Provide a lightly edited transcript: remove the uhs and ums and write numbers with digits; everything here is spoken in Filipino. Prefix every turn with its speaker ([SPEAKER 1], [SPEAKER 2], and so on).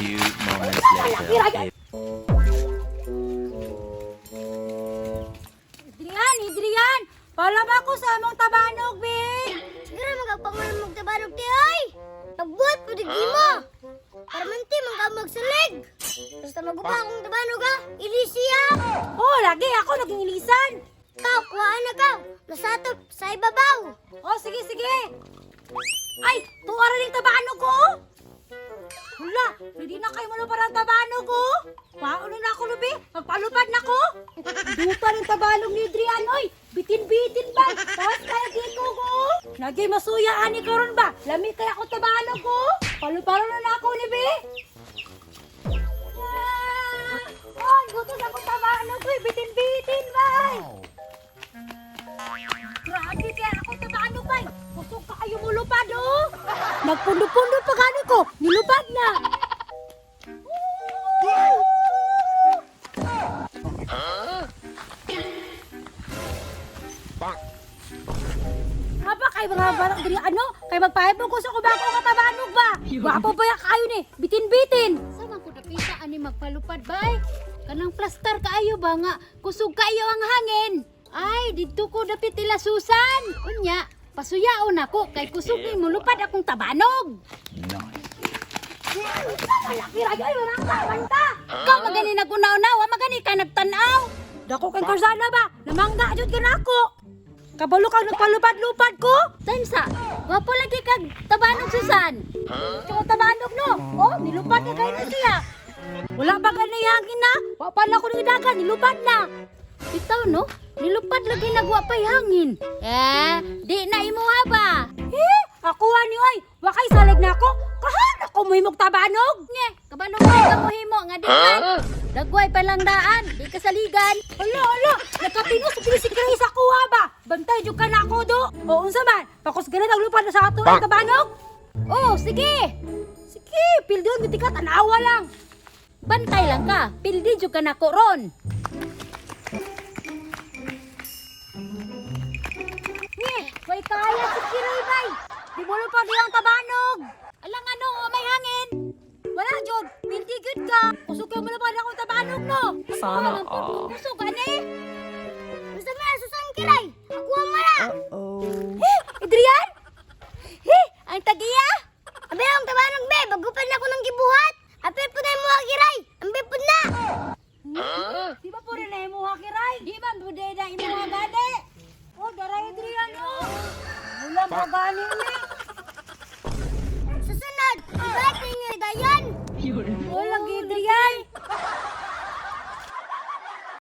[SPEAKER 1] few moments later.
[SPEAKER 2] Adrian! Palam ako sa among tabanog, be!
[SPEAKER 3] Siguro magpapangunan mong tabanog ti ay! Tabuat po di mo! Para manti magkamag sa leg! Basta magupa akong tabanog ha! Ilisiya!
[SPEAKER 2] Oh, lagi ako naging ilisan!
[SPEAKER 3] Ikaw, kuhaan na ka! Nasatop sa ibabaw!
[SPEAKER 2] Oh, sige! Ay, tuwara rin tabanog ko! Hala, hindi na kayo mo para ang tabanog ko! Paano na ako, lubi? Magpalupad na ko! Duta rin tabanog ni Adrian, oy! Bitin-bitin ba? Tapos kaya dito ko! Lagi masuyaan ni karon ba? Lami kaya ako tabanog ko! Palu-palo na ako, libi! Oh, gusto sa akong tabanog ko, bitin-bitin ba? Grabe kaya ako tabanog ba? Gusto ka kayo mulupad, oh! Nagpundo-pundo pa gano'n ko, nilupad na! Apa kay mga barang diri ano? Kay magpahid mo ko sa kubako katabanog ba? Wapo ba ya kayo ni? Bitin-bitin.
[SPEAKER 4] Sama ko napita ani magpalupad bay. Kanang plaster kaayo ba nga kusog kayo ang hangin. Ay, dito ko dapit ila Susan. Unya, pasuyaon ako kay kusog ni mulupad akong tabanog.
[SPEAKER 2] Malaki ra gyud orang kawan ta.
[SPEAKER 4] Ikaw magani nagunaw-naw, magani ka nagtanaw.
[SPEAKER 2] Dako kay Corzana ba? Namangga jud kana ako. Kabalo kang nagpalupad-lupad ko?
[SPEAKER 4] Tansa, wapo lagi kag tabanog Susan.
[SPEAKER 2] Tsaka tabanog no. Oh, nilupad na kayo na siya. Wala ba ganay hangin na? Wa pa na ko ni dagan, nilupad na.
[SPEAKER 4] Bitaw no, nilupad lagi nagwa pa'y hangin. Di na imuha ba?
[SPEAKER 2] Ako ani oy, wa kay salig na ako. Kahan ako mohimog tabanog.
[SPEAKER 4] Nye, kabanog ka mo himo nga di man. Dagway pa lang daan, di kasaligan.
[SPEAKER 2] Ala, nakatino sa pinisikray sa kuha ba? Bantay jud ka na ako do. O unsa man? Pakos ganit ang lupad na sa ato ang tabanog?
[SPEAKER 4] Oh, sige.
[SPEAKER 2] Sige, pildon giti ka tanawa lang.
[SPEAKER 4] Bantay lang ka, pildi jud ka nako ron.
[SPEAKER 2] Nye, way kaya si Kiray bay. Di mo lupad ang tabanog.
[SPEAKER 4] Alang ano, may hangin.
[SPEAKER 2] Wala jud, pildi gud ka. Kusog ka mo lupad akong tabanog no.
[SPEAKER 4] Sana Kusog ani.
[SPEAKER 3] Gusto mo na Susan Kiray! Ako ang mala!
[SPEAKER 2] Adrian?
[SPEAKER 4] Ang tagiya.
[SPEAKER 3] Abi ang tabanog be! Bagupan na ako ng gibuhat! Apil po na yung mga Kiray! Ambil po na!
[SPEAKER 2] Di ba po rin na imuha Kiray? Di ba bude na imuha gani? Oh, daray Adrian oh. Wala ba gani ni?
[SPEAKER 3] Susunod! Ibalik ninyo dayon!
[SPEAKER 2] Wala